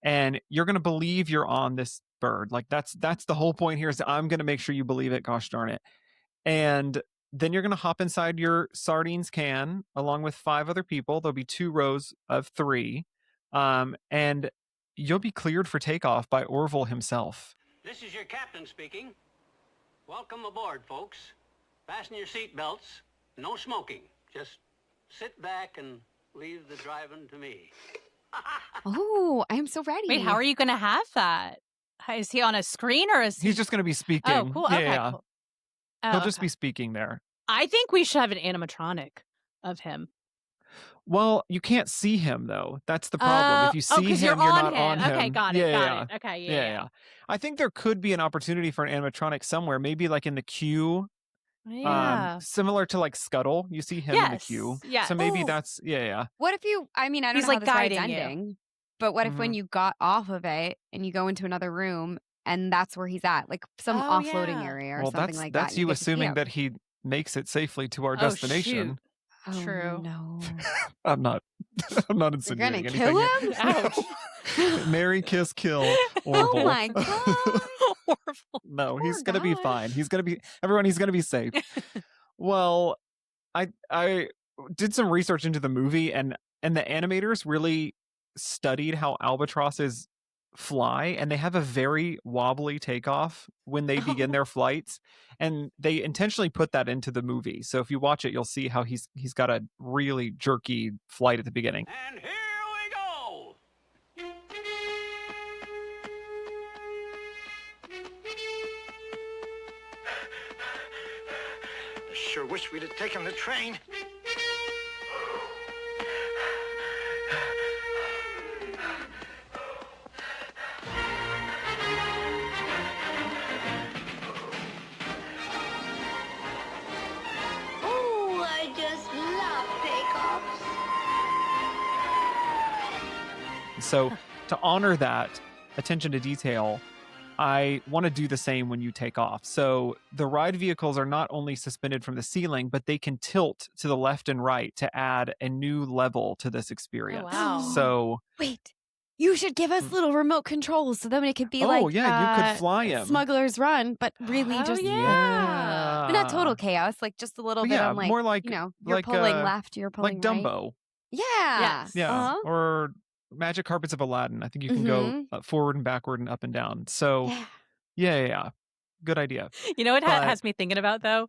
And you're going to believe you're on this bird. Like that's the whole point here is that I'm going to make sure you believe it. Gosh darn it. And then you're going to hop inside your sardines can along with 5 other people. There'll be 2 rows of 3. And you'll be cleared for takeoff by Orville himself. This is your captain speaking. Welcome aboard, folks. Fasten your seat belts. No smoking. Just sit back and leave the driving to me. Oh, I'm so ready. Wait, how are you going to have that? Is he on a screen or is he... He's just going to be speaking. Oh, cool. Okay, yeah. cool. Oh, He'll just be speaking there. I think we should have an animatronic of him. Well, you can't see him though. That's the problem. If you see him, you're not on him. Okay, got it. Got it. Okay, yeah. I think there could be an opportunity for an animatronic somewhere, maybe like in the queue. Yeah. Similar to like Scuttle. You see him in the queue. Yeah. So maybe that's What if you? I mean, I don't He's know like how this ride's guiding you. ending, but what if when you got off of it and you go into another room and that's where he's at, like some offloading area or something like that? That's you assuming that he makes it safely to our destination. Shoot. True. No. I'm not insinuating You're gonna anything. kill him? Ouch. Marry, kiss, kill. Orville. Oh my god. Horrible. No, Poor he's gonna be guy. fine. He's gonna be safe. Well, I did some research into the movie, and the animators really studied how albatrosses fly, and they have a very wobbly takeoff when they begin their flights, and they intentionally put that into the movie. So if you watch it, you'll see how he's got a really jerky flight at the beginning. And here we go! Sure wish we'd have taken the train. Oh, I just love takeoffs. So to honor that attention to detail, I want to do the same when you take off. So the ride vehicles are not only suspended from the ceiling, but they can tilt to the left and right to add a new level to this experience. wow. So Wait, you should give us little remote controls so then it could be oh like yeah, you could fly him. Smuggler's Run, but really just Yeah. but not total chaos, like just a little But bit yeah, on like more like you're like, pulling left, you're pulling like right. Dumbo. Yeah. Yes. Yeah. Uh-huh. Or Magic Carpets of Aladdin. I think you can go forward and backward and up and down. So yeah. Good idea. You know what But- has me thinking about though?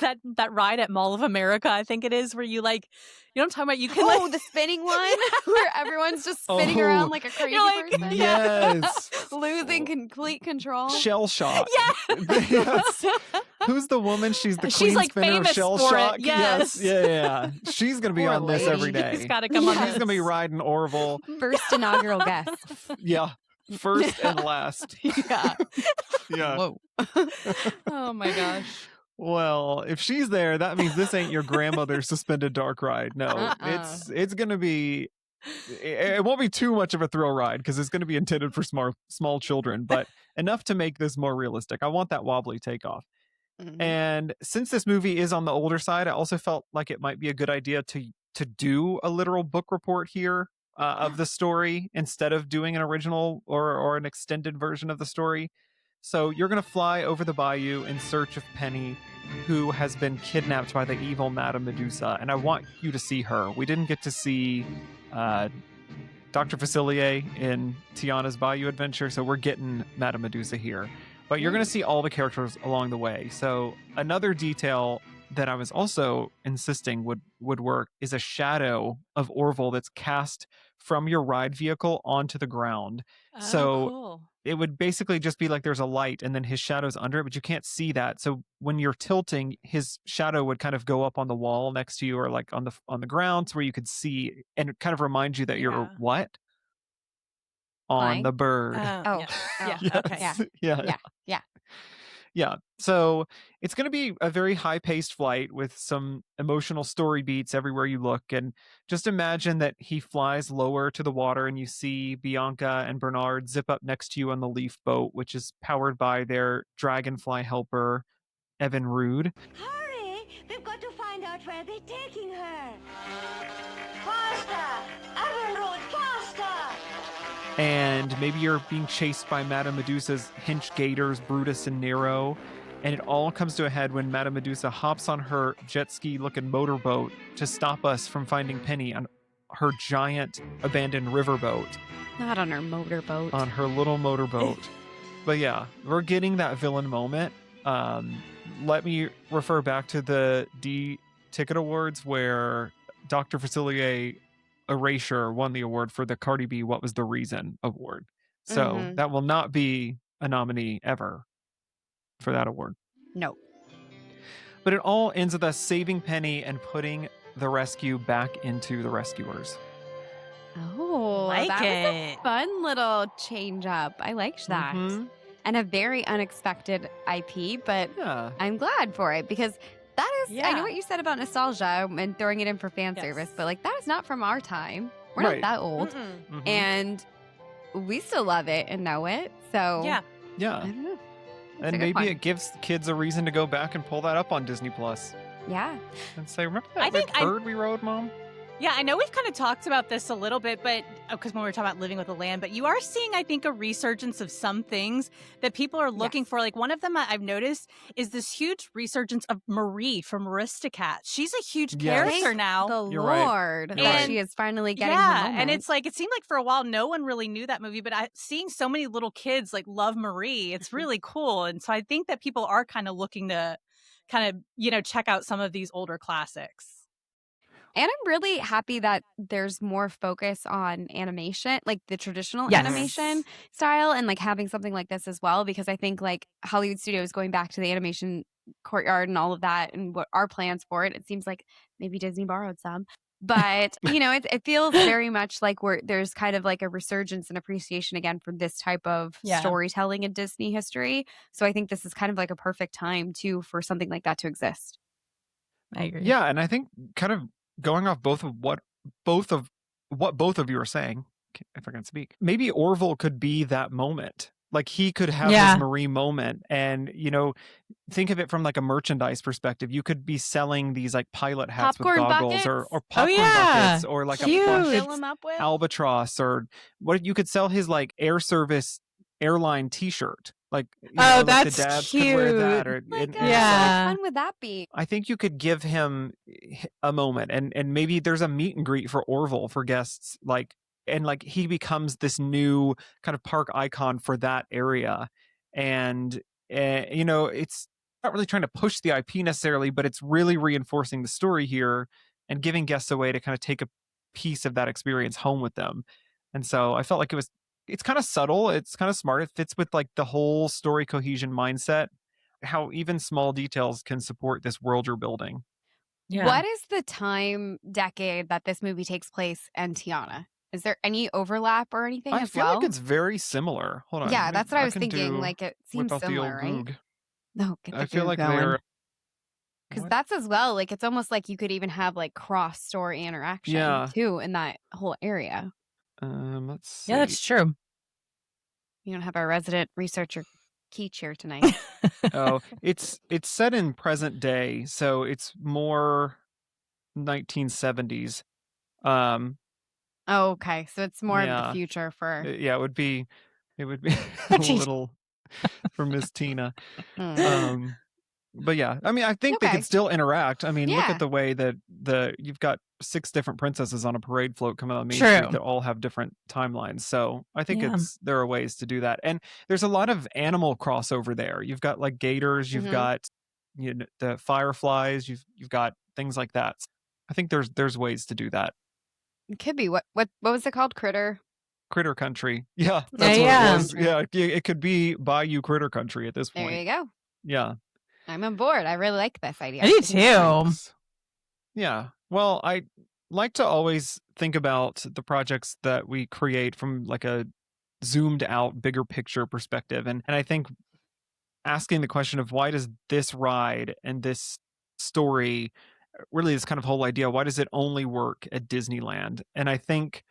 that ride at Mall of America, I think it is, where you like, you know what I'm talking about? You can Oh, the spinning one where everyone's just spinning around like a crazy like- person. Yes. Losing complete control. Shell shock. Yeah. Yes. Who's the woman? She's the queen like spinner of famous Shell for it, Shock. yes. Yeah. She's gonna be Poor on this lady. every day. She's got to come on. She's gonna be riding Orville. First inaugural guest. Yeah. First and last. Yeah. Yeah. Whoa. Oh my gosh. Well, if she's there, that means this ain't your grandmother's suspended dark ride. No, it's gonna be. It won't be too much of a thrill ride because it's going to be intended for small children, but enough to make this more realistic. I want that wobbly takeoff. Mhm. And since this movie is on the older side, I also felt like it might be a good idea to do a literal book report here of the story instead of doing an original or an extended version of the story. So you're going to fly over the bayou in search of Penny, who has been kidnapped by the evil Madame Medusa. And I want you to see her. We didn't get to see Dr. Facilier in Tiana's Bayou Adventure, so we're getting Madame Medusa here. But you're going to see all the characters along the way. So another detail that I was also insisting would work is a shadow of Orville that's cast from your ride vehicle onto the ground. So cool. it would basically just be like there's a light and then his shadow's under it, but you can't see that. So when you're tilting, his shadow would kind of go up on the wall next to you or like on the ground to where you could see and kind of remind you that you're what? On Flying? the bird. Oh. Yeah. Yes. Okay. Yeah. Yeah. Yeah. Yeah. So it's going to be a very high paced flight with some emotional story beats everywhere you look. And just imagine that he flies lower to the water and you see Bianca and Bernard zip up next to you on the Leaf boat, which is powered by their dragonfly helper, Evan Rude. Hurry! We've got to find out where they're taking her. Faster! Evan Road, faster! And maybe you're being chased by Madame Medusa's hench gators, Brutus and Nero. And it all comes to a head when Madame Medusa hops on her jet ski looking motorboat to stop us from finding Penny on her giant abandoned riverboat. Not on her motorboat. On her little motorboat. But yeah, we're getting that villain moment. Let me refer back to the D Ticket Awards where Dr. Facilier Erasure won the award for the Cardi B What Was the Reason award. So that will not be a nominee ever for that award. No. But it all ends with us saving Penny and putting the rescue back into the rescuers. Oh, Like that was it. a fun little change up. I liked that. And a very unexpected IP, but Yeah. I'm glad for it because that is, I Yeah. know what you said about nostalgia and throwing it in for fan service, but like that is not from our time. We're Right. not that old. Mhm. And we still love it and know it. So Yeah. I Yeah. don't know. It's a And good maybe one. it gives kids a reason to go back and pull that up on Disney Plus Yeah. and say, remember that I think red bird we rode, Mom? Yeah, I know we've kind of talked about this a little bit, but because when we were talking about living with the land, but you are seeing, I think, a resurgence of some things that people are looking for. Like one of them I've noticed is this huge resurgence of Marie from Aristocats. She's a huge Yes. character now. The You're right. Lord You're that right. she is finally getting her Yeah, moment. and it's like it seemed like for a while no one really knew that movie, but seeing so many little kids like love Marie, it's really cool. And so I think that people are kind of looking to kind of check out some of these older classics. And I'm really happy that there's more focus on animation, like the traditional Yes. animation style, and like having something like this as well, because I think like Hollywood Studios going back to the animation courtyard and all of that and what our plans for it, it seems like maybe Disney borrowed some. But, it feels very much like there's kind of like a resurgence and appreciation again for this type of Yeah. storytelling in Disney history. So I think this is kind of like a perfect time too for something like that to exist. I agree. Yeah, and I think kind of going off what both of you are saying, if I can speak, maybe Orville could be that moment. Like he could have his Marie moment, and think of it from like a merchandise perspective. You could be selling these like pilot hats Popcorn with goggles, buckets? or popcorn buckets, or like a plush Fill them up with. Albatross, or what you could sell his like air service airline T-shirt. Like Oh, like that's the dads could wear that, cute. or My and God, it's Yeah. how fun would that be? I think you could give him a moment, and maybe there's a meet and greet for Orville for guests, and he becomes this new kind of park icon for that area. And it's not really trying to push the IP necessarily, but it's really reinforcing the story here and giving guests a way to kind of take a piece of that experience home with them. And so I felt like it's kind of subtle, it's kind of smart, it fits with like the whole story cohesion mindset, how even small details can support this world you're building. Yeah. What is the time decade that this movie takes place in Tiana? Is there any overlap or anything I as feel well? like it's very similar. Hold on. Yeah, that's what I was can thinking. do- Like it whip seems out the similar, old right? Goog. No, get the I feel Goog like going. they're Because What? that's as well. Like it's almost like you could even have like cross story interaction Yeah. too in that whole area. Let's see. Yeah, that's true. You don't have our resident researcher Keach here tonight. Oh, it's set in present day, so it's more 1970s. Oh, okay. So it's more of Yeah. the future for. Yeah, it would be a Jeez. little for Miss Tina. Hmm. But yeah, I mean, I think they Okay. could still interact. I mean, look Yeah. at the way that you've got 6 different princesses on a parade float coming on Main True. Street that all have different timelines. So I think Yeah. there are ways to do that. And there's a lot of animal crossover there. You've got like gators, you've Mhm. got the fireflies, you've got things like that. I think there's ways to do that. It could be what was it called? Critter. Critter Country. Yeah, that's Yeah. what it was. Yeah, it could be Bayou Critter Country at this There point. you go. Yeah. I'm on board. I really like this idea. I do too. Thanks. Yeah. Well, I like to always think about the projects that we create from like a zoomed out, bigger picture perspective. And I think asking the question of why does this ride and this story, really this kind of whole idea, why does it only work at Disneyland? And I think,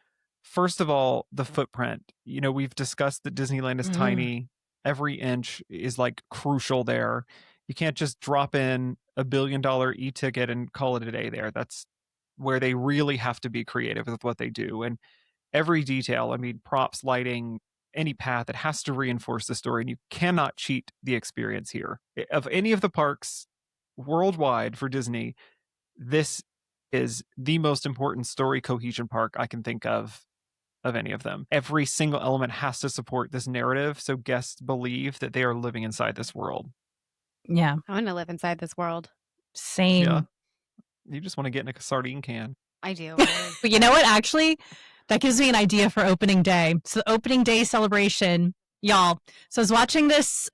first of all, the footprint. We've discussed that Disneyland is tiny. Every inch is like crucial there. You can't just drop in $1 billion e-ticket and call it a day there. That's where they really have to be creative with what they do. And every detail, I mean, props, lighting, any path, it has to reinforce the story. And you cannot cheat the experience here. Of any of the parks worldwide for Disney, this is the most important story cohesion park I can think of any of them. Every single element has to support this narrative so guests believe that they are living inside this world. Yeah. I want to live inside this world. Same. Yeah. You just want to get in a sardine can. I do. But you know what? Actually, that gives me an idea for opening day. So the opening day celebration, y'all. So I was watching this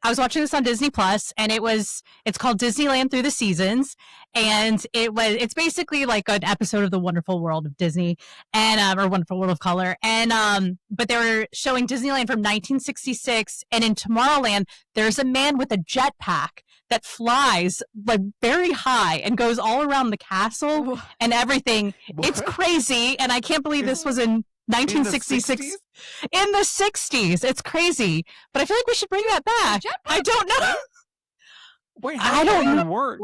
on Disney Plus, and it's called Disneyland Through the Seasons. And it's basically like an episode of The Wonderful World of Disney and or Wonderful World of Color. And but they were showing Disneyland from 1966, and in Tomorrowland, there's a man with a jetpack that flies like very high and goes all around the castle and everything. What? It's crazy, and I can't believe this was in 1966. In the 60s. It's crazy. But I feel like we should bring that back. I don't know. Wait, how does that even work?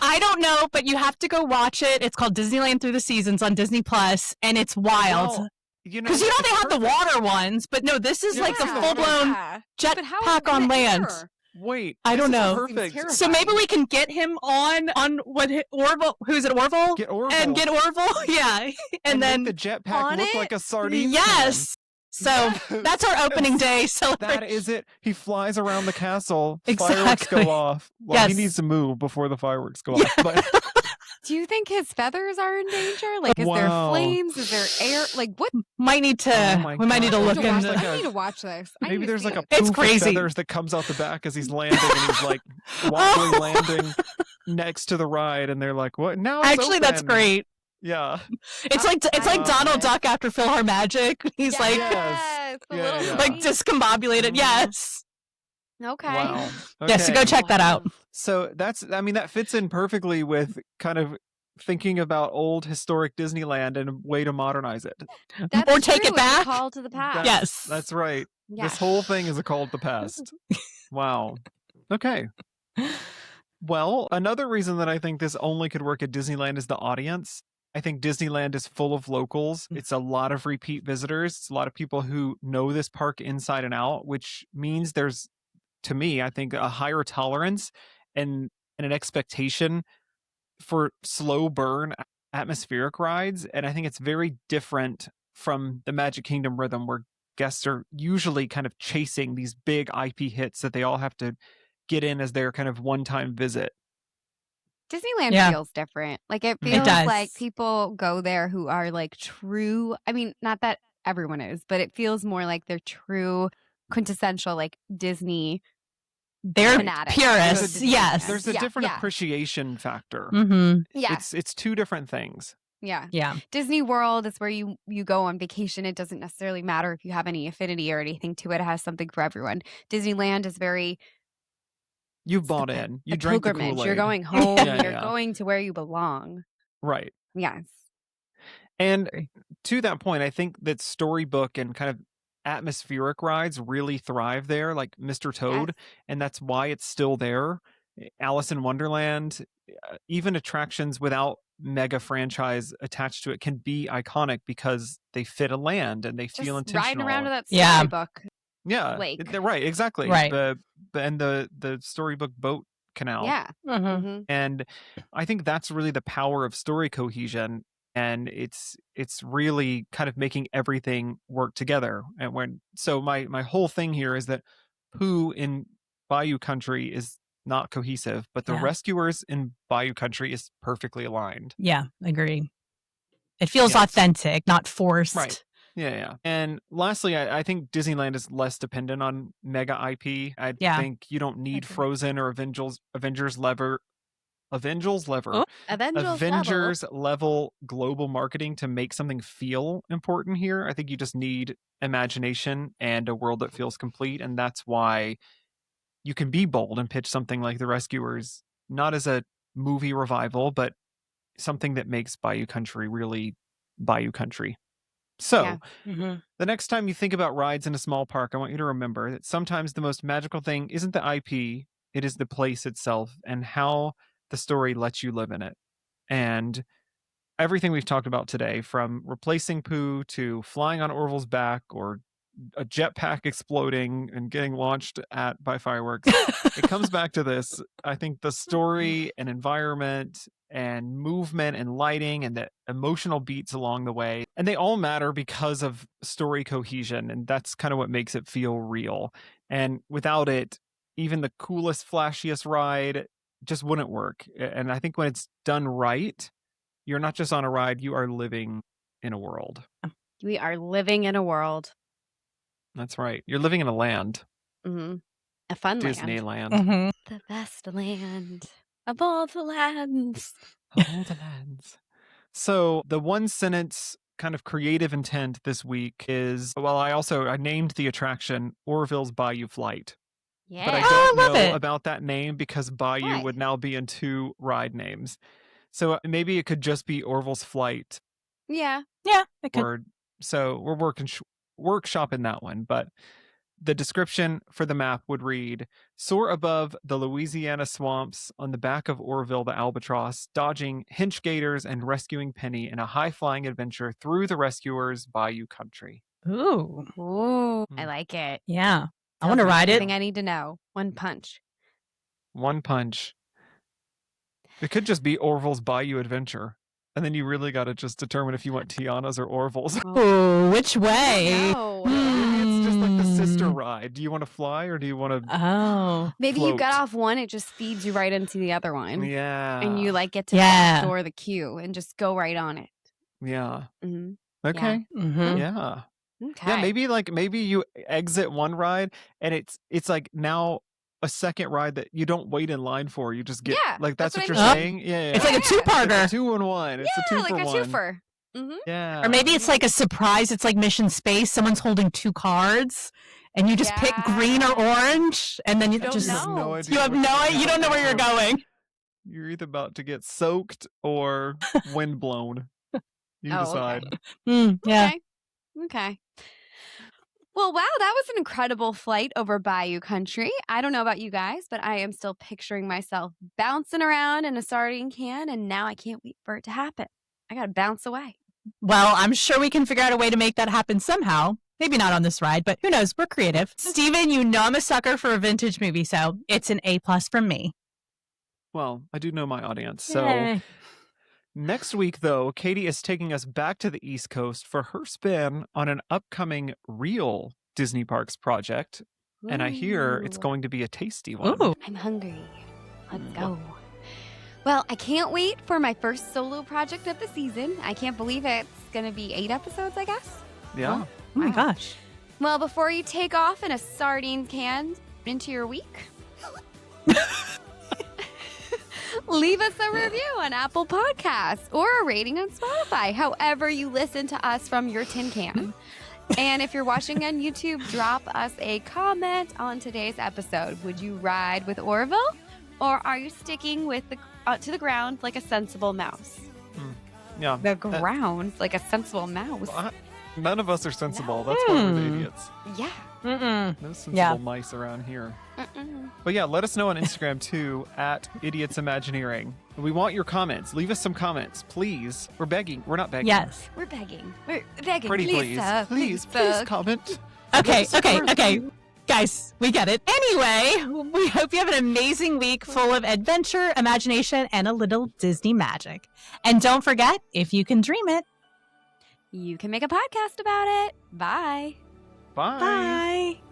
I don't know, but you have to go watch it. It's called Disneyland Through the Seasons on Disney Plus, and it's wild. Well, because they have the water ones, but no, this is like the full-blown jetpack on land. Wait, I don't know. Perfect. So maybe we can get him on what Orville? Who's it? Orville? Get Orville. And get Orville, yeah, and then make the jetpack look like a sardine. Yes. So that's our opening day celebration. That is it. He flies around the castle. Exactly. Fireworks go off. Well, Yes. he needs to move before the fireworks go off. But Do you think his feathers are in danger? Like, is there Wow. flames? Is there air? Like, what? Might need to. Oh my we might need to God. look There's into. like I need to watch this. I maybe need to there's see like a it. It's poof of crazy. feathers that comes out the back as he's landing, and he's like wobbly landing next to the ride, and they're like, "What? Now it's Actually, that's open." great. Yeah. It's like Donald Duck after PhilharMagic. He's like Yes, the Yeah, little yeah. like bunny. discombobulated. Yes. Okay. Wow. Yes. So go Okay. check that out. So that fits in perfectly with kind of thinking about old historic Disneyland and a way to modernize it. That's Or take true. it It's a back. call to the past. Yes. That's right. Yeah. This whole thing is a call to the past. Wow. Okay. Well, another reason that I think this only could work at Disneyland is the audience. I think Disneyland is full of locals. It's a lot of repeat visitors. It's a lot of people who know this park inside and out, which means there's, to me, I think, a higher tolerance and an expectation for slow burn atmospheric rides. And I think it's very different from the Magic Kingdom rhythm, where guests are usually kind of chasing these big IP hits that they all have to get in as their kind of one-time visit. Disneyland Yeah. feels different. Like, it It feels does. like people go there who are like true. I mean, not that everyone is, but it feels more like they're true, quintessential, like Disney. They're Fanatics. purists. There's a- Yes. There's a Yeah, different yeah. appreciation factor. Mm-hmm. Yeah. It's two different things. Yeah. Yeah. Disney World is where you go on vacation. It doesn't necessarily matter if you have any affinity or anything to it. It has something for everyone. Disneyland is very You've bought in. You a drank the pilgrimage. Kool-Aid. You're going home. Yeah, You're yeah. going to where you belong. Right. Yes. And to that point, I think that storybook and kind of atmospheric rides really thrive there, like Mr. Toad, and that's why it's still there. Alice in Wonderland, even attractions without mega franchise attached to it can be iconic because they fit a land and they feel Just intentional. riding around to that Yeah. storybook. Yeah, lake. they're right, exactly. Right. And the storybook boat canal. Yeah. Mm-hmm. Mhm. And I think that's really the power of story cohesion, and it's really kind of making everything work together. And my whole thing here is that Pooh in Bayou Country is not cohesive, but the Yeah. rescuers in Bayou Country is perfectly aligned. Yeah. Agree. It feels Yeah. authentic, not forced. Right. Yeah. And lastly, I think Disneyland is less dependent on mega IP. I Yeah. think you don't need agree. Frozen or Avengers level Avengers level global marketing to make something feel important here. I think you just need imagination and a world that feels complete, and that's why you can be bold and pitch something like The Rescuers, not as a movie revival, but something that makes Bayou Country really Bayou Country. So, the next time you think about rides in a small park, I want you to remember that sometimes the most magical thing isn't the IP, it is the place itself and how the story lets you live in it. And everything we've talked about today, from replacing poo to flying on Orville's back or a jetpack exploding and getting launched at by fireworks, it comes back to this. I think the story and environment and movement and lighting and the emotional beats along the way, and they all matter because of story cohesion, and that's kind of what makes it feel real. And without it, even the coolest, flashiest ride just wouldn't work. And I think when it's done right, you're not just on a ride, you are living in a world. We are living in a world. That's right. You're living in a land. Mm-hmm. A fun Disneyland. land. The best land of all the lands. All the lands. So the one sentence kind of creative intent this week is, well, I named the attraction Orville's Bayou Flight. Yeah. But I don't know about that name because Bayou would now be in 2 ride names. So maybe it could just be Orville's Flight. Yeah. Yeah, it could. So we're workshopping that one, but the description for the map would read: soar above the Louisiana swamps on the back of Orville the Albatross, dodging hinch gators and rescuing Penny in a high-flying adventure through the Rescuers' Bayou Country. Ooh, I like it. Yeah. I want to ride it. Everything I need to know. One punch. One punch. It could just be Orville's Bayou Adventure. And then you really got to just determine if you want Tiana's or Orville's. Oh, which way? Maybe it's just like the sister ride. Do you want to fly or do you want to Maybe float? you get off one, it just feeds you right into the other one. Yeah. And you get to backdoor the queue and just go right on it. Yeah. Mm-hmm. Okay. Yeah. Mm-hmm. Yeah. Okay. Yeah, maybe you exit one ride and it's like now a second ride that you don't wait in line for. You just get that's what you're saying. Yeah, it's like a 2-parter. 2-in-1. It's a 2 like for a 1. twofer. Mm-hmm. Yeah. Or maybe it's like a surprise. It's like Mission Space. Someone's holding 2 cards, and you just pick green or orange, and then you just have no idea. You have no idea. You don't know where you're going. You're either about to get soaked or windblown. You decide. Okay. Yeah. Okay. Well, wow, that was an incredible flight over Bayou Country. I don't know about you guys, but I am still picturing myself bouncing around in a sardine can, and now I can't wait for it to happen. I got to bounce away. Well, I'm sure we can figure out a way to make that happen somehow. Maybe not on this ride, but who knows? We're creative. Steven, you know I'm a sucker for a vintage movie, so it's an A+ from me. Well, I do know my audience, so... Next week, though, Kaity is taking us back to the East Coast for her spin on an upcoming real Disney Parks project. Ooh. And I hear it's going to be a tasty one. Ooh. I'm hungry. Let's go. Well, I can't wait for my first solo project of the season. I can't believe it's going to be 8 episodes, I guess. Yeah. Oh my gosh. Well, before you take off in a sardine can into your week... leave us a review on Apple Podcasts or a rating on Spotify, however you listen to us from your tin can. And if you're watching on YouTube, drop us a comment on today's episode. Would you ride with Orville, or are you sticking with to the ground like a sensible mouse? Yeah. The ground like a sensible mouse. Well, none of us are sensible. That's why we're the idiots. Yeah. No sensible mice around here. But yeah, let us know on Instagram too, at Idiots Imagineering. We want your comments. Leave us some comments, please. We're begging. We're not begging. Yes. We're begging. We're begging. Pretty please. Please comment. Okay. Guys, we get it. Anyway, we hope you have an amazing week full of adventure, imagination, and a little Disney magic. And don't forget, if you can dream it, you can make a podcast about it. Bye. Bye. Bye.